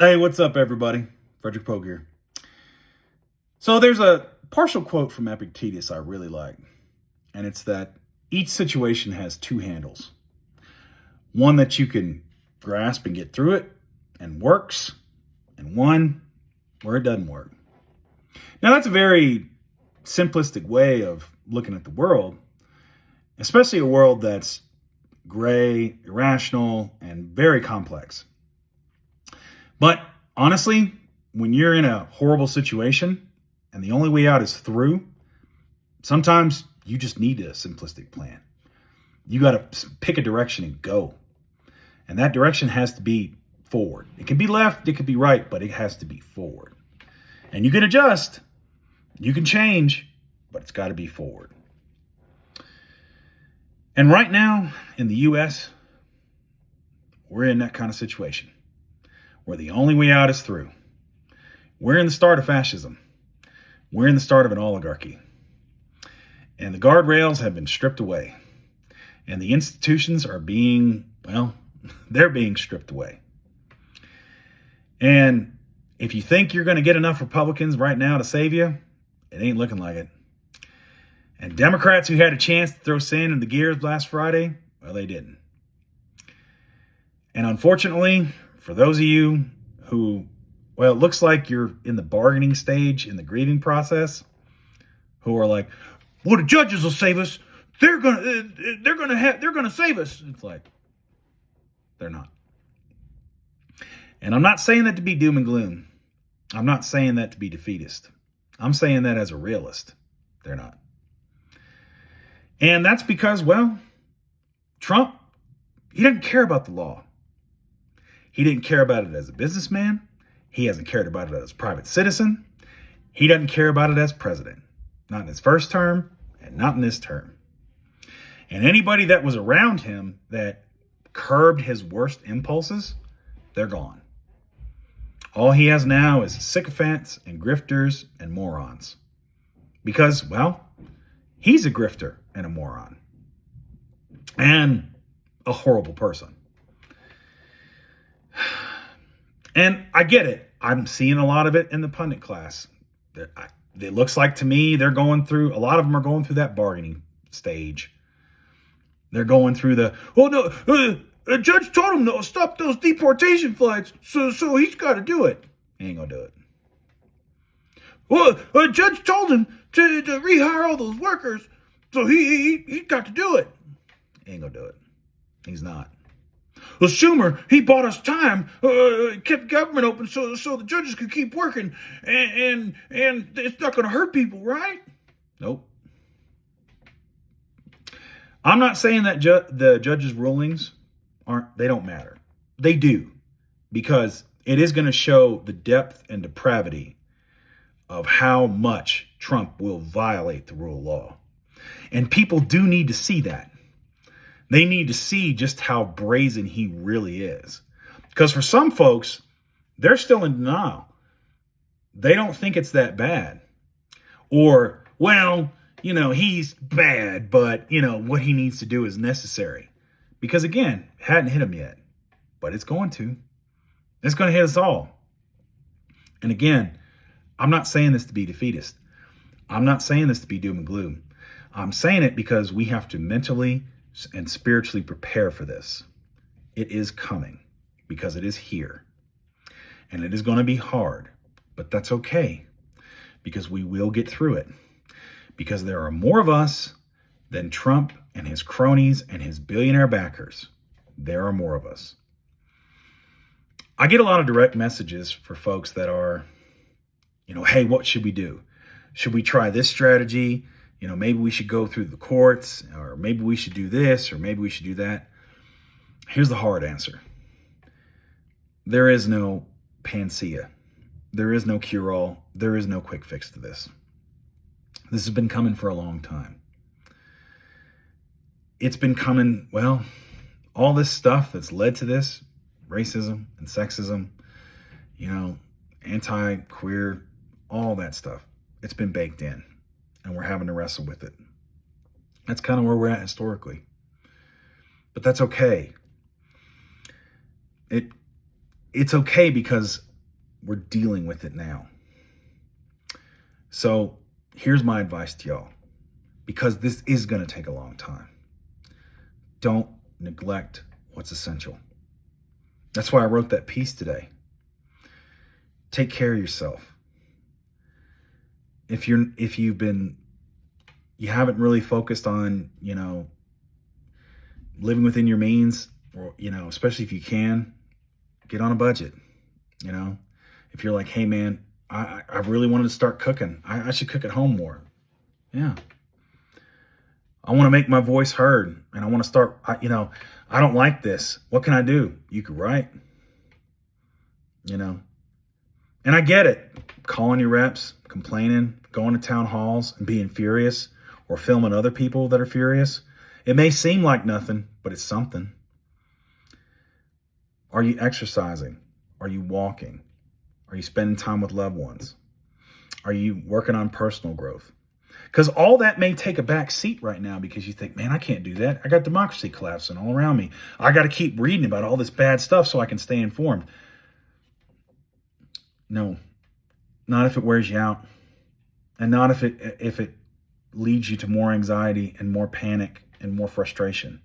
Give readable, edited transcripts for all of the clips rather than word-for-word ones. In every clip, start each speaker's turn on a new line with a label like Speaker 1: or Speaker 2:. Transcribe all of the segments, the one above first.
Speaker 1: Hey, what's up, everybody? Frederick Pogue here. So there's a partial quote from Epictetus I really like, and it's that each situation has two handles. One that you can grasp and get through it and works, and one where it doesn't work. Now, that's a very simplistic way of looking at the world, especially a world that's gray, irrational, and very complex. But honestly, when you're in a horrible situation and the only way out is through, sometimes you just need a simplistic plan. You got to pick a direction and go. And that direction has to be forward. It can be left, it could be right, but it has to be forward. And you can adjust, you can change, but it's got to be forward. And right now in the U.S., we're in that kind of situation where the only way out is through. We're in the start of fascism. We're in the start of an oligarchy. And the guardrails have been stripped away. And the institutions are they're being stripped away. And if you think you're going to get enough Republicans right now to save you, it ain't looking like it. And Democrats who had a chance to throw sand in the gears last Friday, well, they didn't. And unfortunately, for those of you who, it looks like you're in the bargaining stage in the grieving process, who are like, well, the judges will save us. They're gonna save us. It's like, they're not. And I'm not saying that to be doom and gloom. I'm not saying that to be defeatist. I'm saying that as a realist. They're not. And that's because, Trump, he doesn't care about the law. He didn't care about it as a businessman. He hasn't cared about it as a private citizen. He doesn't care about it as president. Not in his first term and not in this term. And anybody that was around him that curbed his worst impulses, they're gone. All he has now is sycophants and grifters and morons. Because, he's a grifter and a moron. And a horrible person. And I get it. I'm seeing a lot of it in the pundit class. It looks like to me a lot of them are going through that bargaining stage. They're going through the judge told him to stop those deportation flights, so he's got to do it. He ain't going to do it. Well, a judge told him to rehire all those workers, so he got to do it. He ain't going to do it. He's not. Well, Schumer, he bought us time, kept government open so the judges could keep working, and it's not going to hurt people, right? Nope. I'm not saying that the judges' rulings they don't matter. They do, because it is going to show the depth and depravity of how much Trump will violate the rule of law. And people do need to see that. They need to see just how brazen he really is. Because for some folks, they're still in denial. They don't think it's that bad. Or, he's bad, but, what he needs to do is necessary. Because, again, it hadn't hit him yet. But it's going to. It's going to hit us all. And again, I'm not saying this to be defeatist. I'm not saying this to be doom and gloom. I'm saying it because we have to mentally and spiritually prepare for this. It is coming because it is here. And it is going to be hard, but that's okay because we will get through it. Because there are more of us than Trump and his cronies and his billionaire backers. There are more of us. I get a lot of direct messages for folks that are, hey, what should we do? Should we try this strategy? Maybe we should go through the courts, or maybe we should do this, or maybe we should do that. Here's the hard answer. There is no panacea. There is no cure-all. There is no quick fix to this. This has been coming for a long time. It's been coming, all this stuff that's led to this, racism and sexism, anti-queer, all that stuff, it's been baked in. And we're having to wrestle with it. That's kind of where we're at historically. But that's okay. It's okay because we're dealing with it now. So here's my advice to y'all, because this is going to take a long time. Don't neglect what's essential. That's why I wrote that piece today. Take care of yourself. If you haven't really focused on, living within your means, or, especially if you can, get on a budget. If you're like, hey man, I really wanted to start cooking. I should cook at home more. Yeah. I want to make my voice heard, and I want to start, I don't like this. What can I do? You could write, and I get it. Calling your reps, complaining, going to town halls and being furious, or filming other people that are furious. It may seem like nothing, but it's something. Are you exercising? Are you walking? Are you spending time with loved ones? Are you working on personal growth? Because all that may take a back seat right now because you think, man, I can't do that. I got democracy collapsing all around me. I got to keep reading about all this bad stuff so I can stay informed. No, not if it wears you out, and not if it leads you to more anxiety and more panic and more frustration.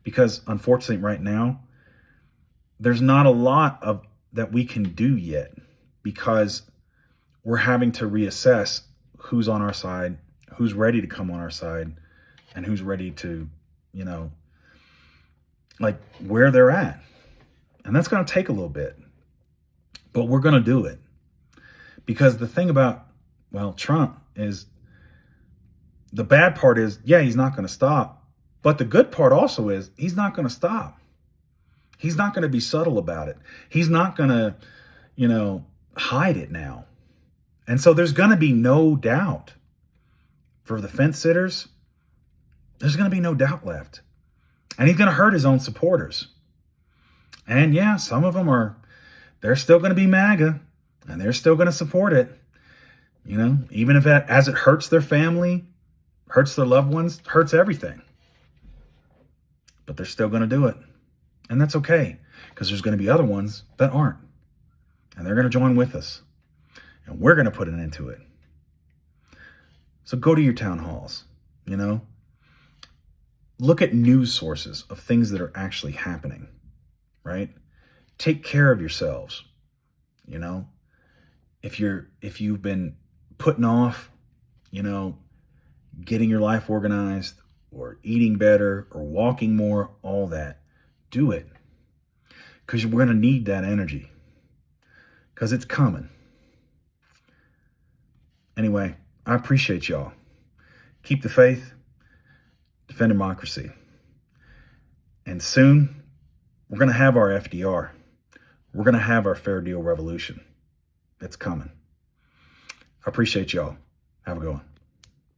Speaker 1: Because unfortunately right now, there's not a lot of that we can do yet, because we're having to reassess who's on our side, who's ready to come on our side, and who's ready to, where they're at. And that's going to take a little bit, but we're going to do it. Because the thing about, Trump is, the bad part is, yeah, he's not going to stop. But the good part also is he's not going to stop. He's not going to be subtle about it. He's not going to, hide it now. And so there's going to be no doubt for the fence sitters. There's going to be no doubt left. And he's going to hurt his own supporters. And yeah, some of them they're still going to be MAGA, and they're still going to support it. Even if as it hurts their family, hurts their loved ones, hurts everything. But they're still going to do it. And that's okay, because there's going to be other ones that aren't. And they're going to join with us. And we're going to put an end to it. So go to your town halls, Look at news sources of things that are actually happening, right? Take care of yourselves, If you've been putting off, getting your life organized, or eating better, or walking more, all that, do it. Because we're going to need that energy. Because it's coming. Anyway, I appreciate y'all. Keep the faith. Defend democracy. And soon, we're going to have our FDR. We're going to have our fair deal revolution. It's coming. I appreciate y'all. Have a good one.